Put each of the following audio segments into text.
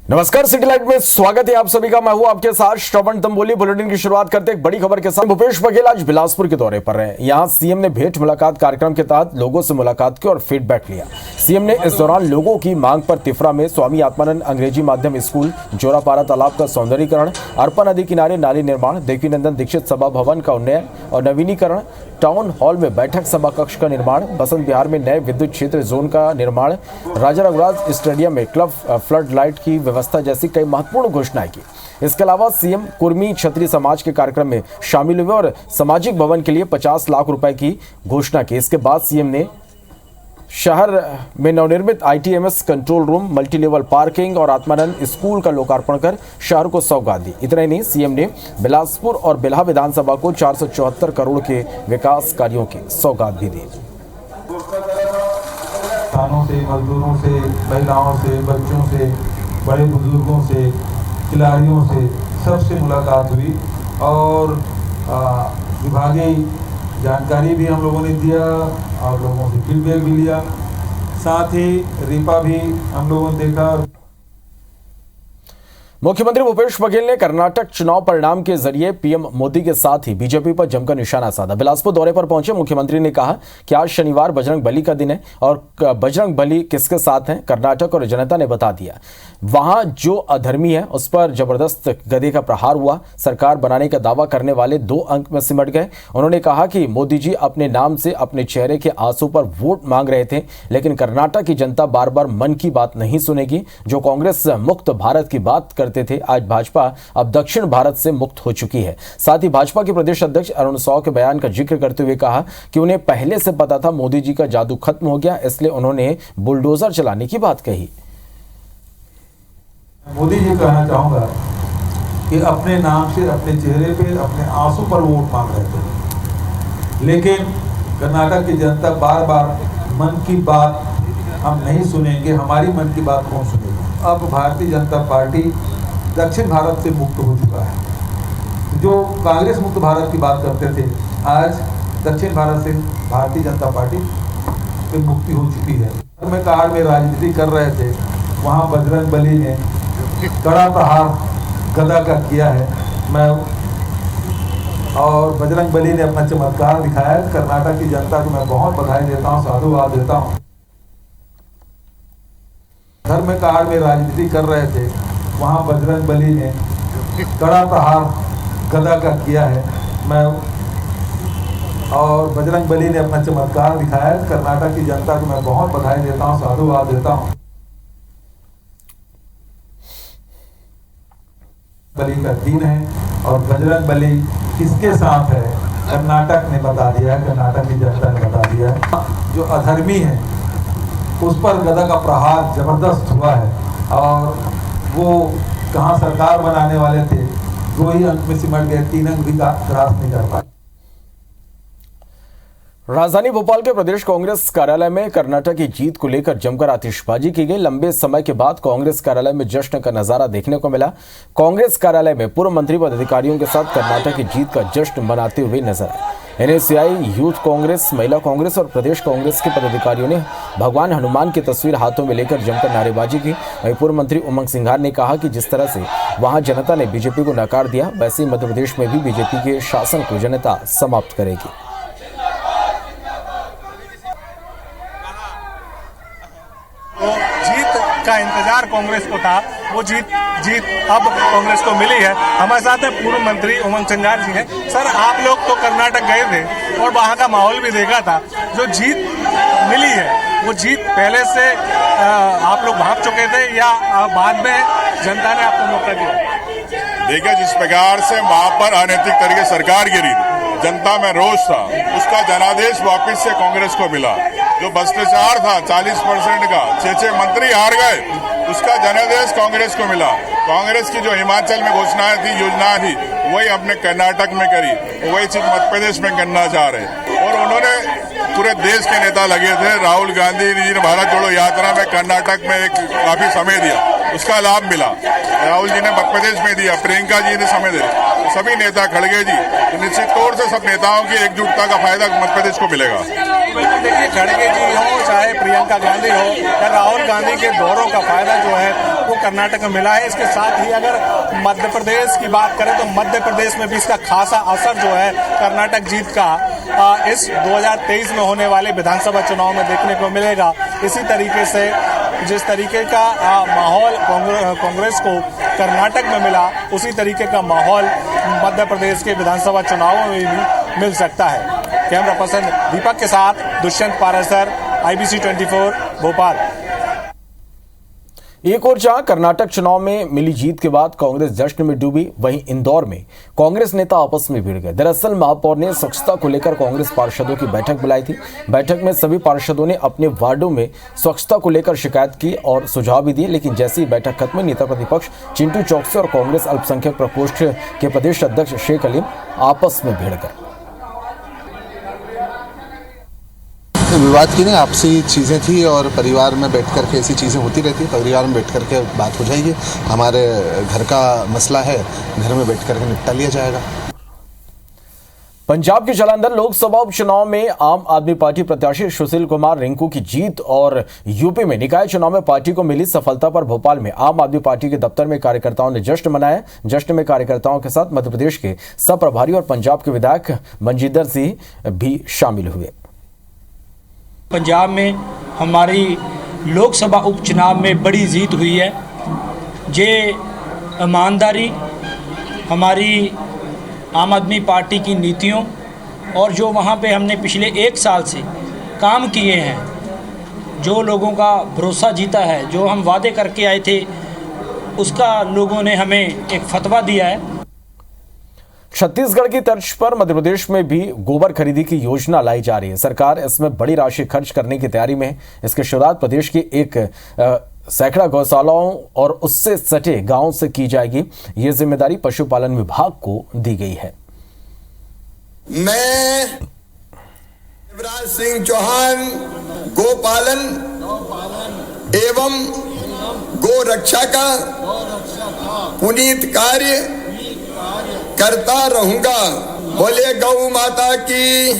नमस्कार, city light में स्वागत है आप सभी का। मैं हूं आपके साथ श्रवण तंबोली। बुलेटिन की शुरुआत करते एक बड़ी खबर के साथ। भूपेश बघेल आज बिलासपुर के दौरे पर रहे। यहां सीएम ने भेंट मुलाकात कार्यक्रम के तहत लोगों से मुलाकात की और फीडबैक लिया। सीएम ने इस दौरान लोगों की मांग पर तिफरा में स्वामी आत्मानंद अंग्रेजी माध्यम स्कूल, जोरापारा तालाब का सौंदर्यीकरण, अरपा नदी किनारे नाली निर्माण, देवीनंदन दीक्षित सभा भवन का उन्नयन और नवीनीकरण, टाउन हॉल में बैठक सभा कक्ष का निर्माण, बसंत विहार में नए विद्युत क्षेत्र जोन का निर्माण, राजा रघुराज स्टेडियम में क्लब फ्लड लाइट की व्यवस्था जैसी कई महत्वपूर्ण घोषणाएं की। इसके अलावा सीएम कुर्मी क्षत्रिय समाज के कार्यक्रम में शामिल हुए और सामाजिक भवन के लिए 50 लाख रुपए की घोषणा की। इसके बाद सीएम ने शहर में नवनिर्मित ITMS control room, multi level parking और आत्मानंद स्कूल का लोकार्पण कर शहर को सौगात दी। इतना ही नहीं, सीएम ने बिलासपुर और बिल्हा विधानसभा को 474 करोड़ के विकास कार्यों की सौगात भी दी। किसानों से, मजदूरों से, महिलाओं से, बच्चों से, बड़े बुजुर्गों से, खिलाड़ियों से, सबसे मुलाकात हुई और विभागीय जानकारी भी हम लोगों ने दिया और लोगों से फीडबैक भी लिया। साथ ही रिपा भी हम लोगों ने देखा। मुख्यमंत्री भूपेश बघेल ने कर्नाटक चुनाव परिणाम के जरिए पीएम मोदी के साथ ही बीजेपी पर जमकर निशाना साधा। बिलासपुर दौरे पर पहुंचे मुख्यमंत्री ने कहा कि आज शनिवार बजरंग बली का दिन है और बजरंग बली किसके साथ हैं कर्नाटक और जनता ने बता दिया। वहां जो अधर्मी है उस पर जबरदस्त गदे का प्रहार हुआ। सरकार बनाने का दावा करने वाले 2 अंक में सिमट गए। उन्होंने कहा कि मोदी जी अपने नाम से अपने चेहरे के आंसू पर वोट मांग रहे थे, लेकिन कर्नाटक की जनता बार बार मन की बात नहीं सुनेगी। जो कांग्रेस मुक्त भारत की बात करते थे, आज भाजपा अब दक्षिण भारत से मुक्त हो चुकी है। साथ ही भाजपा के प्रदेश अध्यक्ष अरुण साव के बयान का जिक्र करते हुए कहा कि उन्हें पहले से पता था मोदी जी का जादू खत्म हो गया, इसलिए उन्होंने बुलडोजर चलाने की बात कही। मोदी जी कहना चाहूंगा कि अपने नाम से, अपने चेहरे पे, अपने आंसू पर वोट मांग रहे थे, लेकिन कर्नाटक की जनता बार बार मन की बात हम नहीं सुनेंगे, हमारी मन की बात कौन सुनेगा। अब भारतीय जनता पार्टी दक्षिण भारत से मुक्त हो चुका है। जो कांग्रेस मुक्त भारत की बात करते थे, आज दक्षिण भारत से भारतीय जनता पार्टी की मुक्ति हो चुकी है। में कार में राजनीति कर रहे थे, वहाँ बजरंग बली ने कड़ा प्रहार गदा का किया है। मैं और बजरंग बली ने अपना चमत्कार दिखाया है। कर्नाटक की जनता को मैं बहुत बधाई देता हूँ, साधुवाद देता हूँ। धर्म काल में राजनीति कर रहे थे, वहाँ बजरंग बली ने कड़ा प्रहार गदा का किया है। मैं और बजरंग बली ने अपना चमत्कार दिखाया है। कर्नाटक की जनता को मैं बहुत बधाई देता हूँ, साधुवाद देता हूँ। बली का दिन है और बजरंग बली किसके साथ है कर्नाटक ने बता दिया है, कर्नाटक की जनता ने बता दिया है। जो अधर्मी है उस पर गदा का प्रहार जबरदस्त हुआ है और वो कहाँ सरकार बनाने वाले थे, 2 ही अंक में सिमट गए, 3 अंक भी क्रॉस नहीं कर पाए। राजधानी भोपाल के प्रदेश कांग्रेस कार्यालय में कर्नाटक की जीत को लेकर जमकर आतिशबाजी की गई। लंबे समय के बाद कांग्रेस कार्यालय में जश्न का नजारा देखने को मिला। कांग्रेस कार्यालय में पूर्व मंत्री पदाधिकारियों के साथ कर्नाटक की जीत का जश्न मनाते हुए नजर आए। NSCI, यूथ कांग्रेस, महिला कांग्रेस और प्रदेश कांग्रेस के पदाधिकारियों ने भगवान हनुमान की तस्वीर हाथों में लेकर जमकर नारेबाजी की। वहीं पूर्व मंत्री उमंग सिंघार ने कहा कि जिस तरह से वहां जनता ने बीजेपी को नकार दिया, वैसे ही मध्य प्रदेश में भी बीजेपी के शासन को जनता समाप्त करेगी। का इंतजार कांग्रेस को था, वो जीत अब कांग्रेस को मिली है। हमारे साथ है पूर्व मंत्री उमंग सिंघार जी हैं। सर, आप लोग तो कर्नाटक गए थे और वहाँ का माहौल भी देखा था। जो जीत मिली है वो जीत पहले से आप लोग भाग चुके थे या बाद में जनता ने आपको मौका दिया? देखिए, जिस प्रकार से वहां पर अनैतिक तरीके सरकार गिरी, जनता में रोष था, उसका जनादेश वापस से कांग्रेस को मिला। जो भ्रष्टाचार था 40% का, 6 मंत्री हार गए, उसका जनादेश कांग्रेस को मिला। कांग्रेस की जो हिमाचल में घोषणाएं थी, योजनाएं थी, वही अपने कर्नाटक में करी, वही चीज मध्य प्रदेश में करना चाह रहे। और उन्होंने पूरे देश के नेता लगे थे। राहुल गांधी जी ने भारत जोड़ो यात्रा में कर्नाटक में एक काफी समय दिया। उसका लाभ मिला। राहुल जी ने मध्य प्रदेश में दिया, प्रियंका जी ने समय दिया, सभी नेता, खड़गे जी, तो निश्चित तौर से सब नेताओं की एकजुटता का फायदा मध्य प्रदेश को मिलेगा। बिल्कुल, देखिए खड़गे जी हो चाहे प्रियंका गांधी हो या राहुल गांधी के दौरों का फायदा जो है वो कर्नाटक में मिला है। इसके साथ ही अगर मध्य प्रदेश की बात करें तो मध्य प्रदेश में भी इसका खासा असर जो है कर्नाटक जीत का इस 2023 में होने वाले विधानसभा चुनाव में देखने को मिलेगा। इसी तरीके से जिस तरीके का माहौल कांग्रेस को कर्नाटक में मिला, उसी तरीके का माहौल मध्य प्रदेश के विधानसभा चुनावों में भी मिल सकता है। कैमरा पर्सन दीपक के साथ दुष्यंत पारासर, IBC 24 भोपाल। एक और जहां कर्नाटक चुनाव में मिली जीत के बाद कांग्रेस जश्न में डूबी, वहीं इंदौर में कांग्रेस नेता आपस में भिड़ गए। दरअसल महापौर ने स्वच्छता को लेकर कांग्रेस पार्षदों की बैठक बुलाई थी। बैठक में सभी पार्षदों ने अपने वार्डों में स्वच्छता को लेकर शिकायत की और सुझाव भी दिए, लेकिन जैसे ही बैठक खत्म हुई, नेता प्रतिपक्ष चिंटू चौकसी और कांग्रेस अल्पसंख्यक प्रकोष्ठ के प्रदेश अध्यक्ष शेख अलीम आपस में भिड़ गए। विवाद की नहीं, आपसी चीज़ें थी और परिवार में बैठ कर के ऐसी चीज़ें होती रहती है। परिवार में बैठ कर के बात हो जाएगी। हमारे घर का मसला है, घर में बैठ कर के निपटा लिया जाएगा। पंजाब के जालंधर लोकसभा उपचुनाव में आम आदमी पार्टी प्रत्याशी सुशील कुमार रिंकू की जीत और यूपी में निकाय चुनाव में पार्टी को मिली सफलता पर भोपाल में आम आदमी पार्टी के दफ्तर में कार्यकर्ताओं ने जश्न मनाया। जश्न में कार्यकर्ताओं के साथ मध्य प्रदेश के सब प्रभारी और पंजाब के विधायक मनजींदर सिंह भी शामिल हुए। पंजाब में हमारी लोकसभा उपचुनाव में बड़ी जीत हुई है। ये ईमानदारी हमारी आम आदमी पार्टी की नीतियों और जो वहाँ पे हमने पिछले 1 साल से काम किए हैं, जो लोगों का भरोसा जीता है, जो हम वादे करके आए थे, उसका लोगों ने हमें एक फतवा दिया है। छत्तीसगढ़ की तर्ज पर मध्य प्रदेश में भी गोबर खरीदी की योजना लाई जा रही है। सरकार इसमें बड़ी राशि खर्च करने की तैयारी में है। इसकी शुरुआत प्रदेश की एक सैकड़ा गौशालाओं और उससे सटे गांवों से की जाएगी। ये जिम्मेदारी पशुपालन विभाग को दी गई है। मैं शिवराज सिंह चौहान गोपालन एवं गो रक्षा का पुनीत कार्य करता रहूंगा। बोले गौ माता की।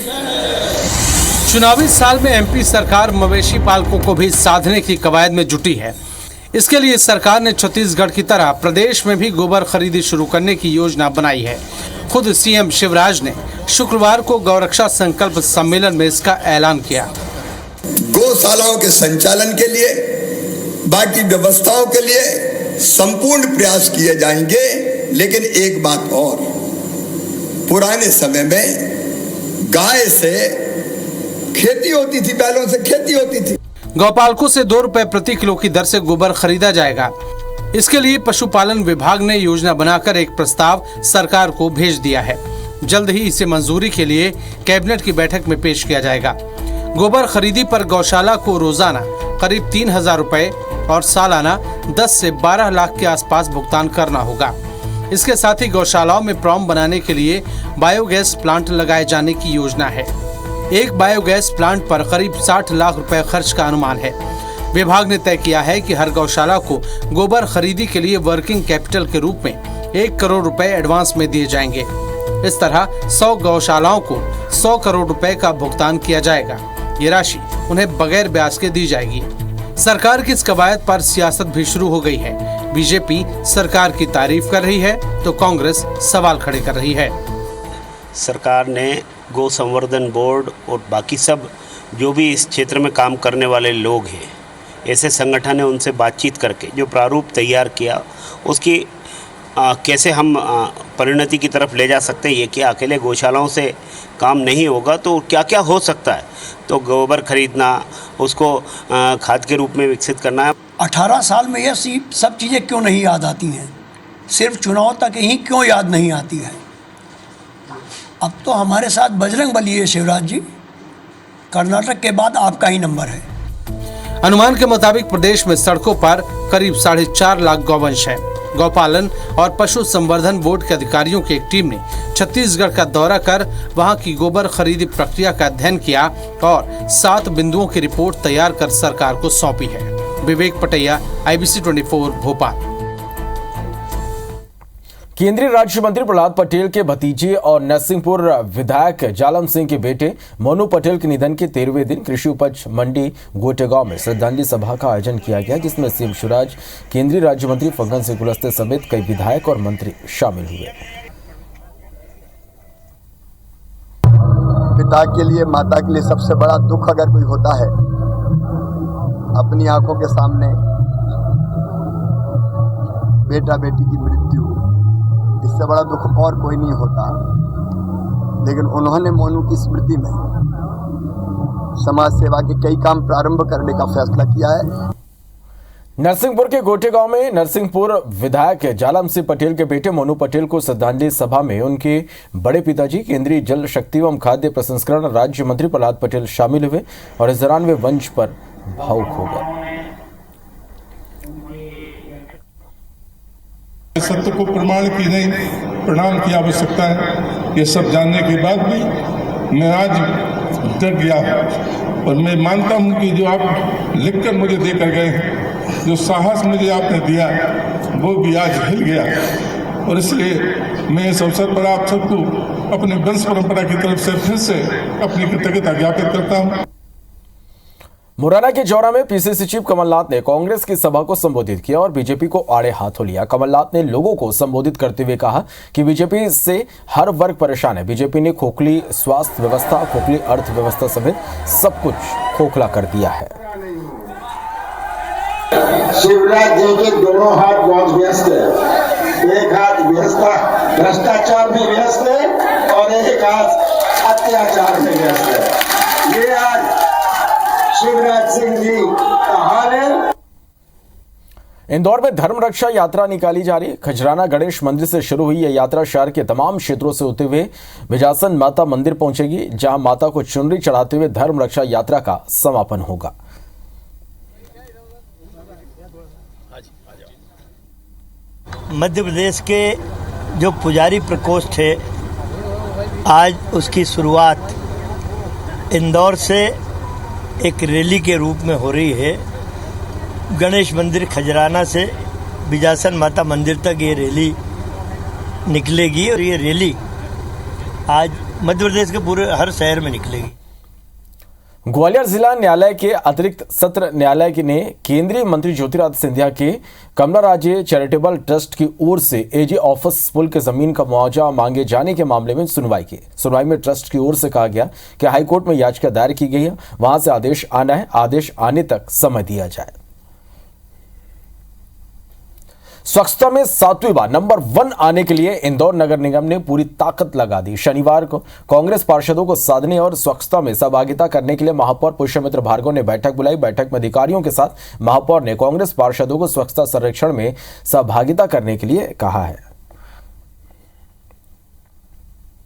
चुनावी साल में एमपी सरकार मवेशी पालकों को भी साधने की कवायद में जुटी है। इसके लिए सरकार ने छत्तीसगढ़ की तरह प्रदेश में भी गोबर खरीदी शुरू करने की योजना बनाई है। खुद सीएम शिवराज ने शुक्रवार को गौरक्षा संकल्प सम्मेलन में इसका ऐलान किया। गौशालाओं के संचालन के लिए, बाकी व्यवस्थाओं के लिए संपूर्ण प्रयास किए जाएंगे। लेकिन एक बात और, पुराने समय में गाय से खेती होती थी, बैलों से खेती होती थी। गौपालकों से 2 रुपए प्रति किलो की दर से गोबर खरीदा जाएगा। इसके लिए पशुपालन विभाग ने योजना बनाकर एक प्रस्ताव सरकार को भेज दिया है। जल्द ही इसे मंजूरी के लिए कैबिनेट की बैठक में पेश किया जाएगा। गोबर खरीदी पर गौशाला को रोजाना करीब 3000 रुपए और सालाना 10 से 12 लाख के आसपास भुगतान करना होगा। इसके साथ ही गौशालाओं में प्रॉम बनाने के लिए बायोगैस प्लांट लगाए जाने की योजना है। एक बायोगैस प्लांट पर करीब 60 लाख रुपए खर्च का अनुमान है। विभाग ने तय किया है कि हर गौशाला को गोबर खरीदी के लिए वर्किंग कैपिटल के रूप में 1 करोड़ रुपए एडवांस में दिए जाएंगे। इस तरह 100 गौशालाओं को 100 करोड़ रुपए का भुगतान किया जाएगा। ये राशि उन्हें बगैर ब्याज के दी जाएगी। सरकार की इस कवायद पर सियासत भी शुरू हो गई है। बीजेपी सरकार की तारीफ कर रही है तो कांग्रेस सवाल खड़े कर रही है। सरकार ने गौ संवर्धन बोर्ड और बाकी सब जो भी इस क्षेत्र में काम करने वाले लोग हैं, ऐसे संगठन है, उनसे बातचीत करके जो प्रारूप तैयार किया, उसकी कैसे हम परिणति की तरफ ले जा सकते हैं। ये कि अकेले गौशालाओं से काम नहीं होगा तो क्या क्या हो सकता है, तो गोबर खरीदना, उसको खाद के रूप में विकसित करना है। 18 साल में यह सब चीज़ें क्यों नहीं याद आती हैं? सिर्फ चुनाव तक ही क्यों याद नहीं आती है? अब तो हमारे साथ बजरंग बली है शिवराज जी। कर्नाटक के बाद आपका ही नंबर है। अनुमान के मुताबिक प्रदेश में सड़कों पर करीब 4.5 लाख गौवंश है। गौपालन और पशु संवर्धन बोर्ड के अधिकारियों की एक टीम ने छत्तीसगढ़ का दौरा कर वहां की गोबर खरीदी प्रक्रिया का अध्ययन किया और 7 बिंदुओं की रिपोर्ट तैयार कर सरकार को सौंपी है। विवेक पटैया, IBC 24 भोपाल। केंद्रीय राज्य मंत्री प्रहलाद पटेल के भतीजे और नरसिंहपुर विधायक जालम सिंह के बेटे मोनू पटेल के निधन के 13वें दिन कृषि उपज मंडी गोटेगांव में श्रद्धांजलि सभा का आयोजन किया गया, जिसमें सीएम शिवराज, केंद्रीय राज्य मंत्री फग्गन सिंह कुलस्ते समेत कई विधायक और मंत्री शामिल हुए। पिता के लिए, माता के लिए सबसे बड़ा दुख अगर कोई होता है, अपनी आंखों के सामने बेटा बेटी की मृत्यु, इससे बड़ा दुख और कोई नहीं होता। लेकिन उन्होंने मोनू की स्मृति में समाज सेवा के कई काम प्रारंभ करने का फैसला किया है। नरसिंहपुर के गोटेगांव में नरसिंहपुर विधायक जालम सिंह पटेल के बेटे मोनू पटेल को श्रद्धांजलि सभा में उनके बड़े पिताजी, केंद्रीय जल शक्ति एवं खाद्य प्रसंस्करण राज्य मंत्री प्रहलाद पटेल शामिल हुए और इस दौरान वे मंच पर भावुक हो गए। सत्य को प्रमाण की नहीं, प्रणाम की आवश्यकता है। ये सब जानने के बाद भी मैं आज डर गया और मैं मानता हूं कि जो आप लिखकर मुझे देकर गए, जो साहस मुझे आपने दिया, वो भी आज हिल गया। और इसलिए मैं इस अवसर पर आप सबको अपने वंश परंपरा की तरफ से फिर से अपनी कृतज्ञता ज्ञापित करता हूँ। मुरैना के जौरा में पीसीसी चीफ कमलनाथ ने कांग्रेस की सभा को संबोधित किया और बीजेपी को आड़े हाथों लिया। कमलनाथ ने लोगों को संबोधित करते हुए कहा कि बीजेपी से हर वर्ग परेशान है। बीजेपी ने खोखली स्वास्थ्य व्यवस्था, खोखली अर्थव्यवस्था समेत सब कुछ खोखला कर दिया है। शिवराज जी के दोनों हाथ बहुत व्यस्त है, एक हाथ भ्रष्टाचार में व्यस्त है और एक हाथ अत्याचार में व्यस्त है। ये आज शिवराज सिंह जी का हाल है। इंदौर में धर्म रक्षा यात्रा निकाली जा रही। खजराना गणेश मंदिर से शुरू हुई यह यात्रा शहर के तमाम क्षेत्रों से होते हुए बिजासन माता मंदिर पहुंचेगी, जहां माता को चुनरी चढ़ाते हुए धर्म रक्षा यात्रा का समापन होगा। मध्य प्रदेश के जो पुजारी प्रकोष्ठ है, आज उसकी शुरुआत इंदौर से एक रैली के रूप में हो रही है। गणेश मंदिर खजराना से बिजासन माता मंदिर तक ये रैली निकलेगी और ये रैली आज मध्य प्रदेश के पूरे हर शहर में निकलेगी। ग्वालियर जिला न्यायालय के अतिरिक्त सत्र न्यायालय ने केंद्रीय मंत्री ज्योतिरादित्य सिंधिया के कमला राजे चैरिटेबल ट्रस्ट की ओर से एजी ऑफिस पुल के जमीन का मुआवजा मांगे जाने के मामले में सुनवाई की। सुनवाई में ट्रस्ट की ओर से कहा गया कि हाईकोर्ट में याचिका दायर की गई है, वहां से आदेश आना है, आदेश आने तक समय दिया जाए। स्वच्छता में 7वीं बार नंबर 1 आने के लिए इंदौर नगर निगम ने पूरी ताकत लगा दी। शनिवार को कांग्रेस पार्षदों को साधने और स्वच्छता में सहभागिता करने के लिए महापौर पुष्यमित्र भार्गव ने बैठक बुलाई। बैठक में अधिकारियों के साथ महापौर ने कांग्रेस पार्षदों को स्वच्छता सर्वेक्षण में सहभागिता करने के लिए कहा है।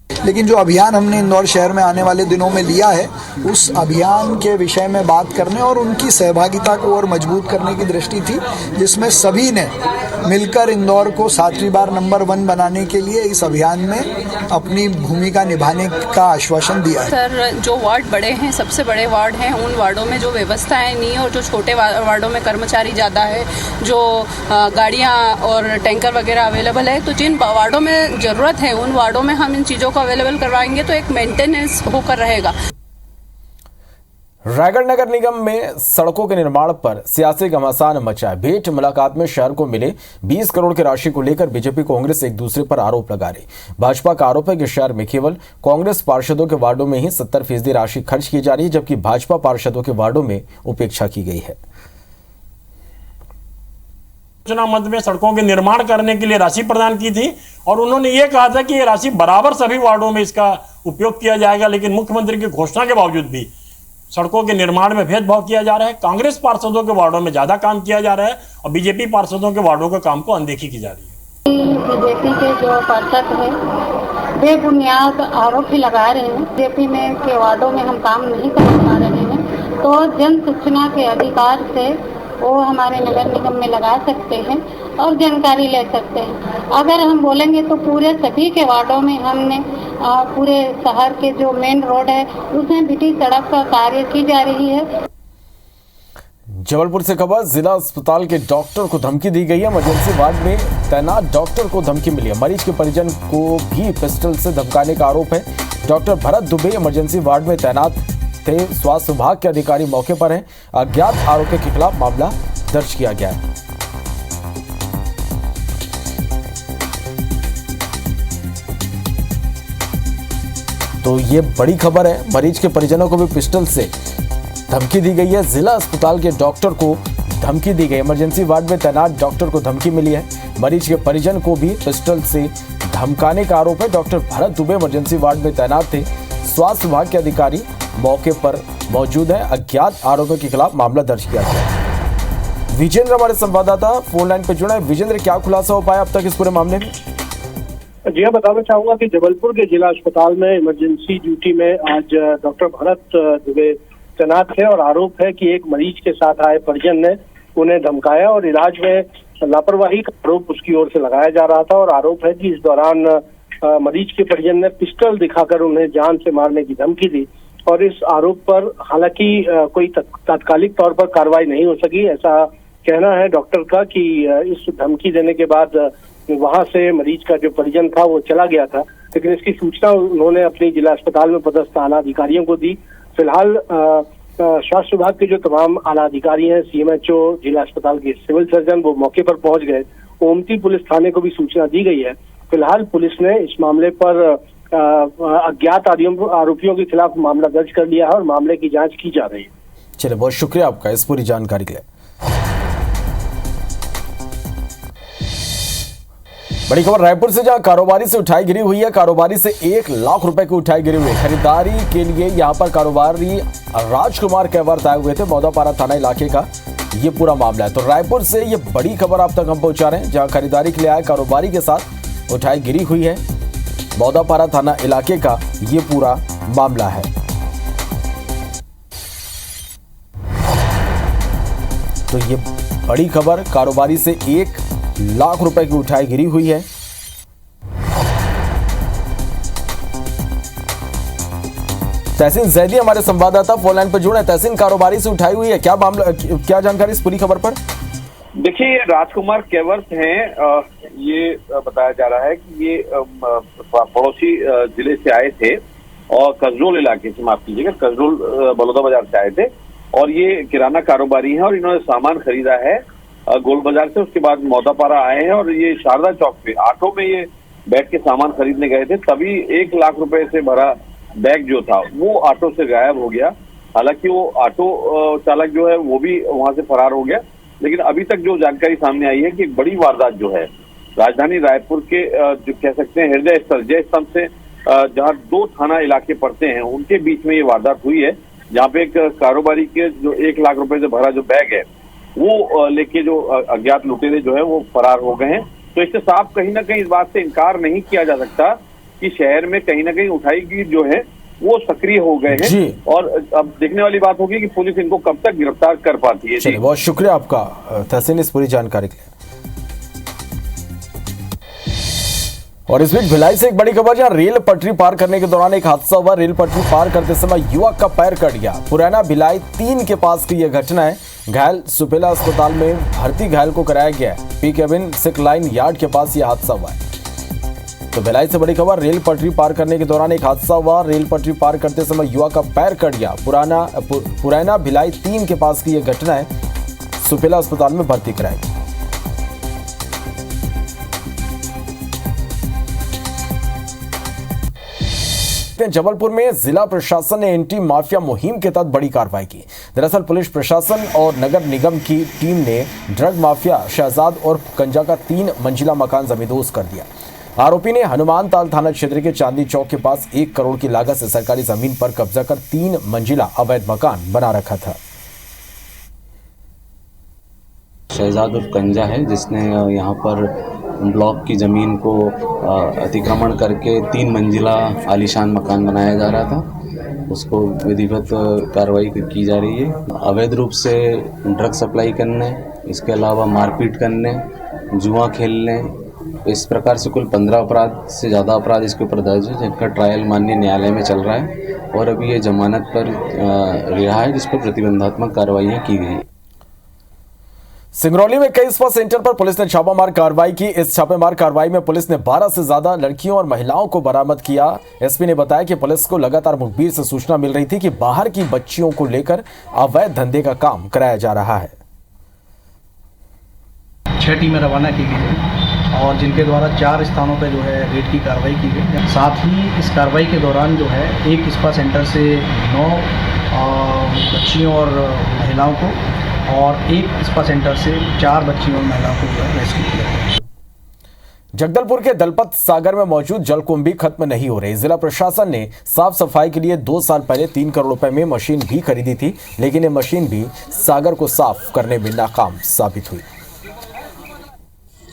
लेकिन जो अभियान हमने इंदौर शहर में आने वाले दिनों में लिया है, उस अभियान के विषय में बात करने और उनकी सहभागिता को और मजबूत करने की दृष्टि थी, जिसमें सभी ने मिलकर इंदौर को 7वीं बार नंबर 1 बनाने के लिए इस अभियान में अपनी भूमिका निभाने का आश्वासन दिया है। सर, जो वार्ड बड़े हैं, सबसे बड़े वार्ड हैं, उन वार्डों में जो व्यवस्थाएं नहीं है और जो छोटे वार्डों में कर्मचारी ज़्यादा है, जो गाड़ियाँ और टैंकर वगैरह अवेलेबल है, तो जिन वार्डों में ज़रूरत है उन वार्डों में हम इन चीज़ों को अवेलेबल करवाएंगे तो एक मेंटेनेंस होकर रहेगा। रायगढ़ नगर निगम में सड़कों के निर्माण पर सियासी घमासान मचा है। भेंट मुलाकात में शहर को मिले 20 करोड़ की राशि को लेकर बीजेपी कांग्रेस एक दूसरे पर आरोप लगा रही। भाजपा का आरोप है कि शहर में केवल कांग्रेस पार्षदों के वार्डों में ही 70% राशि खर्च की जा रही है, जबकि भाजपा पार्षदों के वार्डों में उपेक्षा की गई है। सूचना मद में सड़कों के निर्माण करने के लिए राशि प्रदान की थी और उन्होंने ये कहा था कि ये राशि बराबर सभी वार्डों में इसका उपयोग किया जाएगा, लेकिन मुख्यमंत्री की घोषणा के बावजूद भी सड़कों के निर्माण में भेदभाव किया जा रहा है। कांग्रेस पार्षदों के वार्डों में ज्यादा काम किया जा रहा है और बीजेपी पार्षदों के वार्डों के काम को अनदेखी की जा रही है। बीजेपी के जो पार्षद हैं बेबुनियाद आरोप ही लगा रहे हैं। बीजेपी में के वार्डों में हम काम नहीं कर पा रहे हैं, तो जन सूचना के अधिकार से वो हमारे नगर निगम में लगा सकते हैं और जानकारी ले सकते हैं। अगर हम बोलेंगे तो पूरे सभी के वार्डों में हमने पूरे शहर के जो मेन रोड है उसमें बीटी सड़क का कार्य की जा रही है। जबलपुर से खबर, जिला अस्पताल के डॉक्टर को धमकी दी गई है। इमरजेंसी वार्ड में तैनात डॉक्टर को धमकी मिली है। मरीज के परिजन को भी पिस्टल से धमकाने का आरोप है। Doctor Bharat Dubey emergency ward में तैनात थे। स्वास्थ्य विभाग के अधिकारी मौके पर हैं। अज्ञात आरोपी के खिलाफ मामला दर्ज किया गया है। तो ये बड़ी खबर है, मरीज के परिजनों को भी पिस्टल से धमकी दी गई है। जिला अस्पताल के डॉक्टर को धमकी दी गई। इमरजेंसी वार्ड में तैनात डॉक्टर को धमकी मिली है। मरीज के परिजन को भी पिस्टल से धमकाने का आरोप है। Doctor Bharat Dubey emergency ward में तैनात थे। स्वास्थ्य विभाग के अधिकारी मौके पर मौजूद हैं। अज्ञात आरोपियों के खिलाफ मामला दर्ज किया गया। विजेंद्र हमारे संवाददाता फोन लाइन पर जुड़ा है। विजेंद्र, क्या खुलासा हो पाया अब तक इस पूरे मामले में? जी हाँ, बताना चाहूंगा कि जबलपुर के जिला अस्पताल में इमरजेंसी ड्यूटी में आज डॉक्टर भरत दुबे तैनात थे और आरोप है कि एक मरीज के साथ आए परिजन ने उन्हें धमकाया और इलाज में लापरवाही का आरोप उसकी ओर से लगाया जा रहा था। और आरोप है कि इस दौरान मरीज के परिजन ने पिस्टल दिखाकर उन्हें जान से मारने की धमकी दी। और इस आरोप पर हालांकि कोई तात्कालिक तौर पर कार्रवाई नहीं हो सकी, ऐसा कहना है डॉक्टर का कि इस धमकी देने के बाद वहां से मरीज का जो परिजन था वो चला गया था। लेकिन इसकी सूचना उन्होंने अपने जिला अस्पताल में पदस्थ आला अधिकारियों को दी। फिलहाल स्वास्थ्य विभाग के जो तमाम आला अधिकारी हैं, सीएमएचओ, जिला अस्पताल के सिविल सर्जन, वो मौके पर पहुंच गए। ओमती पुलिस थाने को भी सूचना दी गई है। फिलहाल पुलिस ने इस मामले पर अज्ञात आरोपियों के खिलाफ मामला दर्ज कर लिया है और मामले की जांच की जा रही है। चलिए, बहुत शुक्रिया आपका इस पूरी जानकारी के लिए। बड़ी खबर रायपुर से, जहां कारोबारी से उठाई गिरी हुई है। कारोबारी से 1 लाख रुपए की उठाई गिरी हुई है। खरीदारी के लिए यहां पर कारोबारी राजकुमार कैवर्त आए हुए थे। मौदापारा थाना इलाके का ये पूरा मामला है। तो रायपुर से ये बड़ी खबर आप तक हम पहुंचा रहे हैं, जहां खरीदारी के लिए आए कारोबारी के साथ उठाई गिरी हुई है। मौदापारा थाना इलाके का ये पूरा मामला है। तो ये बड़ी खबर, कारोबारी से 1 लाख रुपए की उठाई गिरी हुई है। तहसीन जैदी हमारे संवाददाता फोन लाइन पर जुड़े। तहसीन, कारोबारी से उठाई हुई है, क्या मामला, क्या जानकारी इस पूरी खबर पर? देखिए, राजकुमार कैवर्त हैं। ये बताया जा रहा है कि ये पड़ोसी जिले से आए थे और कसरोल इलाके से, माफ कीजिएगा, कसरोल बलौदा बाजार से आए थे और ये किराना कारोबारी हैं और इन्होंने सामान खरीदा है गोल बाजार से। उसके बाद मौदापारा आए हैं और ये शारदा चौक पे ऑटो में ये बैठ के सामान खरीदने गए थे। तभी 1 लाख रुपए से भरा बैग जो था वो ऑटो से गायब हो गया। हालांकि वो ऑटो चालक जो है वो भी वहां से फरार हो गया। लेकिन अभी तक जो जानकारी सामने आई है कि एक बड़ी वारदात जो है राजधानी रायपुर के जो कह सकते हैं हृदय स्थल, जय स्तंभ से जहाँ 2 थाना इलाके पड़ते हैं, उनके बीच में ये वारदात हुई है। जहाँ पे एक कारोबारी के जो 1 लाख रुपए से भरा जो बैग है वो लेके जो अज्ञात लुटेरे जो है वो फरार हो गए हैं। तो इससे साफ कहीं ना कहीं इस बात से इनकार नहीं किया जा सकता कि शहर में कहीं ना कहीं उठाईगीर जो है वो सक्रिय हो गए हैं। और अब देखने वाली बात होगी कि पुलिस इनको कब तक गिरफ्तार कर पाती है। चलिए, बहुत शुक्रिया आपका तहसीन इस पूरी जानकारी के लिए। और इस बीच भिलाई से एक बड़ी खबर, जहां रेल पटरी पार करने के दौरान एक हादसा हुआ। रेल पटरी पार करते समय युवक का पैर कट गया। पुराना भिलाई 3 के पास की यह घटना है। घायल सुपेला अस्पताल में भर्ती, घायल को कराया गया है। पी केबिन सिक लाइन यार्ड के पास यह हादसा हुआ है। तो भिलाई से बड़ी खबर, रेल पटरी पार करने के दौरान एक हादसा हुआ। रेल पटरी पार करते समय युवक का पैर कट गया। पुराना भिलाई 3 के पास की यह घटना है। सुपेला अस्पताल में भर्ती कराया गया। जबलपुर में जिला प्रशासन ने एंटी माफिया मुहिम के तहत बड़ी कार्रवाई की। दरअसल पुलिस प्रशासन और नगर निगम की टीम ने ड्रग माफिया शहजाद और कंजा का 3 मंजिला मकान जमींदोज कर दिया। आरोपी ने हनुमान ताल थाना क्षेत्र के चांदी चौक के पास 1 करोड़ की लागत से सरकारी जमीन पर कब्जा कर 3 मंजिला अवैध मकान बना रखा था। शहजाद और कंजा है जिसने यहाँ पर ब्लॉक की ज़मीन को अतिक्रमण करके 3 मंजिला आलीशान मकान बनाया जा रहा था। उसको विधिवत कार्रवाई की जा रही है। अवैध रूप से ड्रग सप्लाई करने, इसके अलावा मारपीट करने, जुआ खेलने, इस प्रकार से कुल 15 अपराध से ज़्यादा अपराध इसके ऊपर दर्ज है, जिनका ट्रायल माननीय न्यायालय में चल रहा है और अभी ये जमानत पर रिहा है, जिस पर प्रतिबंधात्मक कार्रवाइयाँ की गई। सिंगरौली में कई स्पा सेंटर पर पुलिस ने छापामार कार्रवाई की। इस छापेमार कार्रवाई में पुलिस ने 12 से ज्यादा लड़कियों और महिलाओं को बरामद किया। एसपी ने बताया कि पुलिस को लगातार मुखबिर से सूचना मिल रही थी कि बाहर की बच्चियों को लेकर अवैध धंधे का काम कराया जा रहा है। 6 टीमें रवाना की गई है और जिनके द्वारा 4 स्थानों पर जो है रेड की कार्रवाई की गई। साथ ही इस कार्रवाई के दौरान जो है एक स्पा सेंटर से 9 बच्चियों और महिलाओं को और एक स्पा सेंटर से 4 बच्चियों और महिलाओं को जो है रेस्क्यू किया गया। जगदलपुर के दलपत सागर में मौजूद जलकुंभी खत्म नहीं हो रही। जिला प्रशासन ने साफ सफाई के लिए 2 साल पहले 3 करोड़ रुपए में मशीन भी खरीदी थी, लेकिन ये मशीन भी सागर को साफ करने में नाकाम साबित हुई।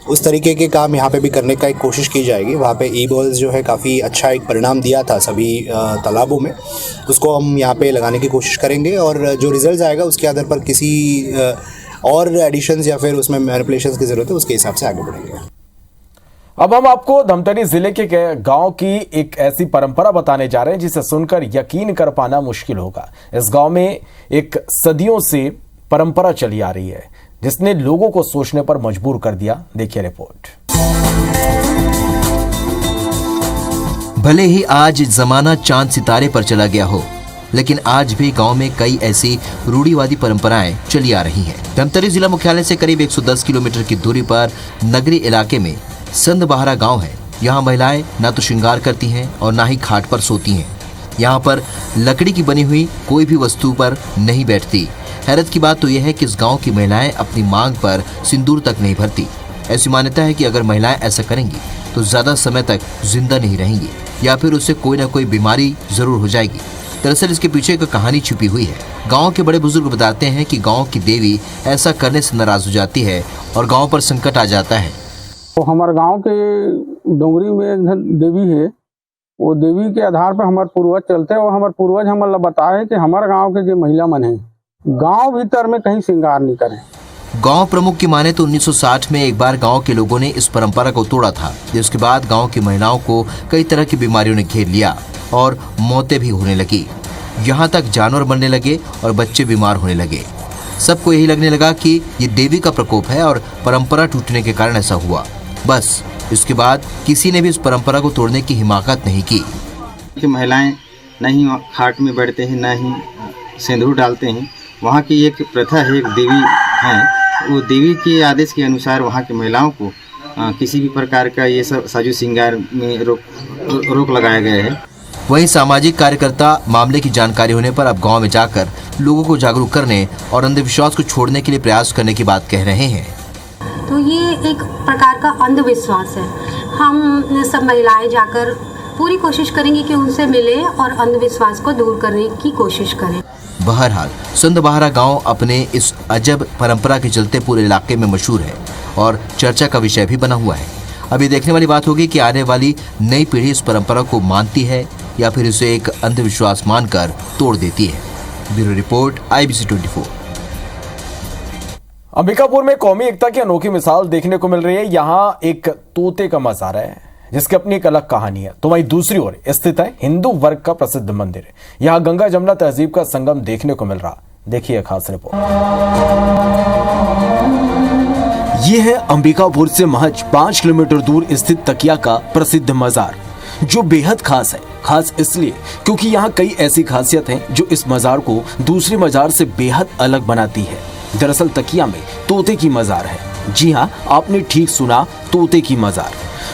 उस तरीके के काम यहाँ पे भी करने का एक कोशिश की जाएगी। वहाँ पे ई-बॉल्स जो है काफ़ी अच्छा एक परिणाम दिया था सभी तालाबों में, उसको हम यहाँ पे लगाने की कोशिश करेंगे और जो रिजल्ट आएगा उसके आधार पर किसी और एडिशंस या फिर उसमें मैनिपुलेशंस की ज़रूरत है उसके हिसाब से आगे बढ़ेंगे। अब हम आपको धमतरी जिले के गांव की एक ऐसी परंपरा बताने जा रहे हैं जिसे सुनकर यकीन कर पाना मुश्किल होगा। इस गांव में एक सदियों से परंपरा चली आ रही है जिसने लोगों को सोचने पर मजबूर कर दिया। देखिए रिपोर्ट। भले ही आज जमाना चांद सितारे पर चला गया हो, लेकिन आज भी गांव में कई ऐसी रूढ़िवादी परंपराएं चली आ रही हैं। धमतरी जिला मुख्यालय से करीब 110 किलोमीटर की दूरी पर नगरी इलाके में संदबहारा गांव है। यहाँ महिलाएं ना तो श्रृंगार करती हैं और ना ही खाट पर सोती हैं। यहाँ पर लकड़ी की बनी हुई कोई भी वस्तु पर नहीं बैठती। हैरत की बात तो यह है कि इस गांव की महिलाएं अपनी मांग पर सिंदूर तक नहीं भरती। ऐसी मान्यता है कि अगर महिलाएं ऐसा करेंगी तो ज्यादा समय तक जिंदा नहीं रहेंगी या फिर उससे कोई ना कोई बीमारी जरूर हो जाएगी। दरअसल इसके पीछे एक कहानी छिपी हुई है। गांव के बड़े बुजुर्ग बताते हैं कि गांव की देवी ऐसा करने से नाराज हो जाती है और गांव पर संकट आ जाता है। तो हमारे गांव के डोंगरी में एक देवी है, वो देवी के आधार पर हमारे पूर्वज चलते हैं और हमारे पूर्वज हमें बताए कि हमारे गांव के जो महिला मन है गांव भीतर में कहीं श्रृंगार नहीं करें। गांव प्रमुख की माने तो 1960 में एक बार गांव के लोगों ने इस परंपरा को तोड़ा था, जिसके बाद गांव की महिलाओं को कई तरह की बीमारियों ने घेर लिया और मौतें भी होने लगी। यहां तक जानवर मरने लगे और बच्चे बीमार होने लगे। सबको यही लगने लगा कि ये देवी का प्रकोप है और परंपरा टूटने के कारण ऐसा हुआ। बस इसके बाद किसी ने भी इस परंपरा को तोड़ने की हिमाकत नहीं की। कि महिलाएं नहीं खाट में बैठते हैं, ना ही सिंदूर डालते हैं। वहाँ की एक प्रथा है, एक देवी है, वो देवी के आदेश के अनुसार वहाँ की महिलाओं को किसी भी प्रकार का ये सब साजो श्रृंगार में रोक लगाया गया है। वहीं सामाजिक कार्यकर्ता मामले की जानकारी होने पर अब गांव में जाकर लोगों को जागरूक करने और अंधविश्वास को छोड़ने के लिए प्रयास करने की बात कह रहे हैं। तो ये एक प्रकार का अंधविश्वास है। हम सब महिलाएं जाकर पूरी कोशिश करेंगे कि उनसे मिले और अंधविश्वास को दूर करने की कोशिश करें। बहरहाल संदबहारा गांव अपने इस अजब परंपरा के चलते पूरे इलाके में मशहूर है और चर्चा का विषय भी बना हुआ है। अभी देखने वाली बात होगी कि आने वाली नई पीढ़ी इस परंपरा को मानती है या फिर इसे एक अंधविश्वास मानकर तोड़ देती है। Bureau report, IBC 24। अंबिकापुर में कौमी एकता की अनोखी मिसाल देखने को मिल रही है। यहाँ एक तोते का मजार है जिसकी अपनी एक अलग कहानी है, तो वहीं दूसरी ओर स्थित है हिंदू वर्ग का प्रसिद्ध मंदिर। यहाँ गंगा जमुना तहजीब का संगम देखने को मिल रहा। देखिए खास रिपोर्ट। यह है अंबिकापुर से महज 5 किलोमीटर दूर स्थित तकिया का प्रसिद्ध मजार, जो बेहद खास है। खास इसलिए क्योंकि यहाँ कई ऐसी खासियत हैं जो इस मजार को दूसरे मजार से बेहद अलग बनाती है। दरअसल तकिया में तोते की मजार है। जी हाँ, आपने ठीक सुना, तोते की मजार।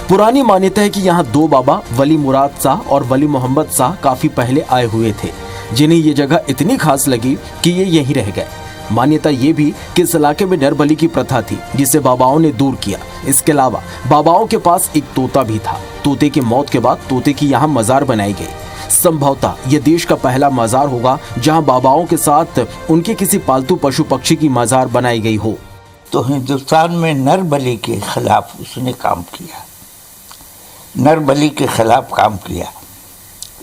पुरानी मान्यता है कि यहाँ 2 बाबा वली मुराद शाह और वली मोहम्मद शाह काफी पहले आए हुए थे, जिन्हें ये जगह इतनी खास लगी कि ये यहीं रह गए। मान्यता ये भी कि इस इलाके में नरबली की प्रथा थी, जिसे बाबाओं ने दूर किया। इसके अलावा बाबाओं के पास एक तोता भी था। तोते की मौत के बाद तोते की यहाँ मजार बनाई गई। संभवतः यह देश का पहला मजार होगा जहाँ बाबाओं के साथ उनके किसी पालतू पशु पक्षी की मजार बनाई गई हो। तो हिंदुस्तान में नरबली के खिलाफ उसने काम किया, नरबली के खिलाफ काम किया।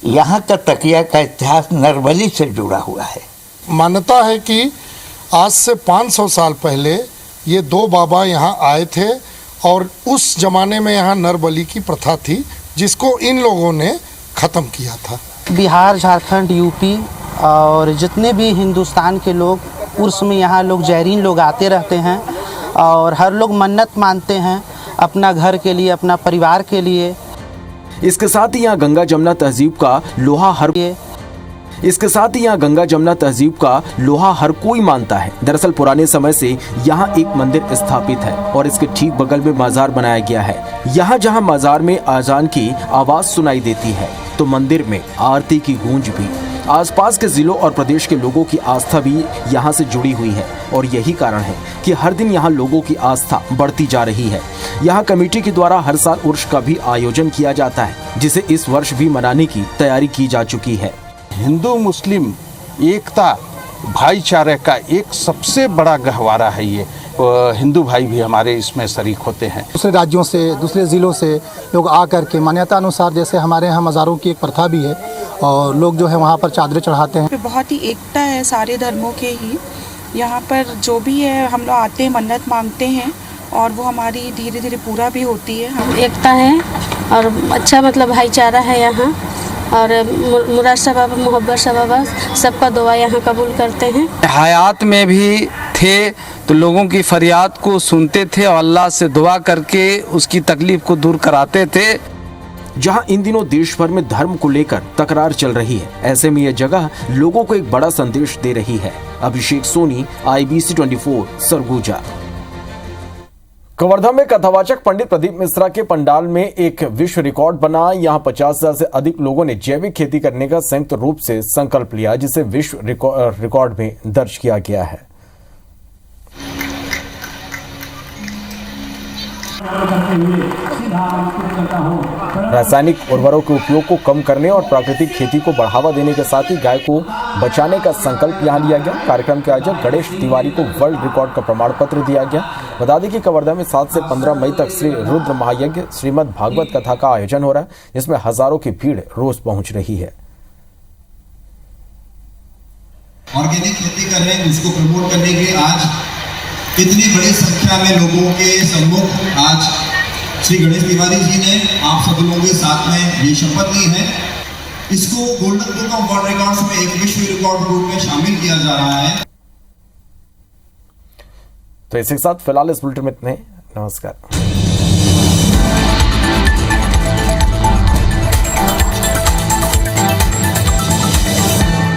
यहाँ का तकिया का इतिहास नरबली से जुड़ा हुआ है। मान्यता है कि आज से 500 साल पहले ये 2 बाबा यहाँ आए थे और उस जमाने में यहाँ नरबली की प्रथा थी, जिसको इन लोगों ने ख़त्म किया था। बिहार, झारखंड, यूपी और जितने भी हिंदुस्तान के लोग उर्स में यहाँ लोग जैरीन लोग आते रहते हैं और हर लोग मन्नत मानते हैं अपना घर के लिए, अपना परिवार के लिए। इसके साथ ही यहाँ गंगा जमुना तहजीब का लोहा हर कोई मानता है। दरअसल पुराने समय से यहाँ एक मंदिर स्थापित है और इसके ठीक बगल में मजार बनाया गया है। यहाँ जहाँ मजार में आजान की आवाज सुनाई देती है तो मंदिर में आरती की गूंज भी। आसपास के जिलों और प्रदेश के लोगों की आस्था भी यहाँ से जुड़ी हुई है और यही कारण है कि हर दिन यहाँ लोगों की आस्था बढ़ती जा रही है। यहाँ कमेटी के द्वारा हर साल उर्स का भी आयोजन किया जाता है, जिसे इस वर्ष भी मनाने की तैयारी की जा चुकी है। हिंदू मुस्लिम एकता भाईचारे का एक सबसे बड़ा गहवारा है ये। हिंदू भाई भी हमारे इसमें शरीक होते हैं। दूसरे राज्यों से, दूसरे ज़िलों से लोग आकर के मान्यता अनुसार, जैसे हमारे यहाँ मज़ारों की एक प्रथा भी है और लोग जो है वहाँ पर चादरें चढ़ाते हैं। बहुत ही एकता है सारे धर्मों के ही। यहाँ पर जो भी है हम लोग आते हैं, मन्नत मांगते हैं और वो हमारी धीरे धीरे पूरा भी होती है। एकता है और अच्छा मतलब भाईचारा है यहाँ, और मुराद साहब बाबा, मोहब्बत साहब बाबा सबका दुआ यहाँ कबूल करते हैं। हयात में भी थे तो लोगों की फरियाद को सुनते थे और अल्लाह से दुआ करके उसकी तकलीफ को दूर कराते थे। जहां इन दिनों देश भर में धर्म को लेकर तकरार चल रही है, ऐसे में यह जगह लोगों को एक बड़ा संदेश दे रही है। अभिषेक सोनी, IBC 24, सरगुजा। कवर्धा में कथावाचक पंडित प्रदीप मिश्रा के पंडाल में एक विश्व रिकॉर्ड बना। यहां 50,000 से अधिक लोगों ने जैविक खेती करने का संयुक्त रूप से संकल्प लिया, जिसे विश्व रिकॉर्ड में दर्ज किया गया है। रासायनिक उर्वरकों के उपयोग को कम करने और प्राकृतिक खेती को बढ़ावा देने के साथ ही गाय को बचाने का संकल्प यहां लिया गया। कार्यक्रम के आयोजक गणेश तिवारी को वर्ल्ड रिकॉर्ड का प्रमाण पत्र दिया गया। बता दें कि कवर्धा में 7 से 15 मई तक श्री रुद्र महायज्ञ श्रीमद् भागवत कथा का आयोजन हो रहा है, जिसमें हजारों की भीड़ रोज पहुंच रही है। ऑर्गेनिक खेती कर रहे हैं, उसको प्रमोट करने के लिए आज इतनी बड़ी संख्या में लोगों के सम्मुख आज श्री गणेश तिवारी जी ने आप सब लोगों के साथ में ये शपथ ली है। इसको golden book of world records में एक विश्व रिकॉर्ड रूप में शामिल किया जा रहा है। तो इसी के साथ फिलहाल इस बुलेटिन में इतने। नमस्कार।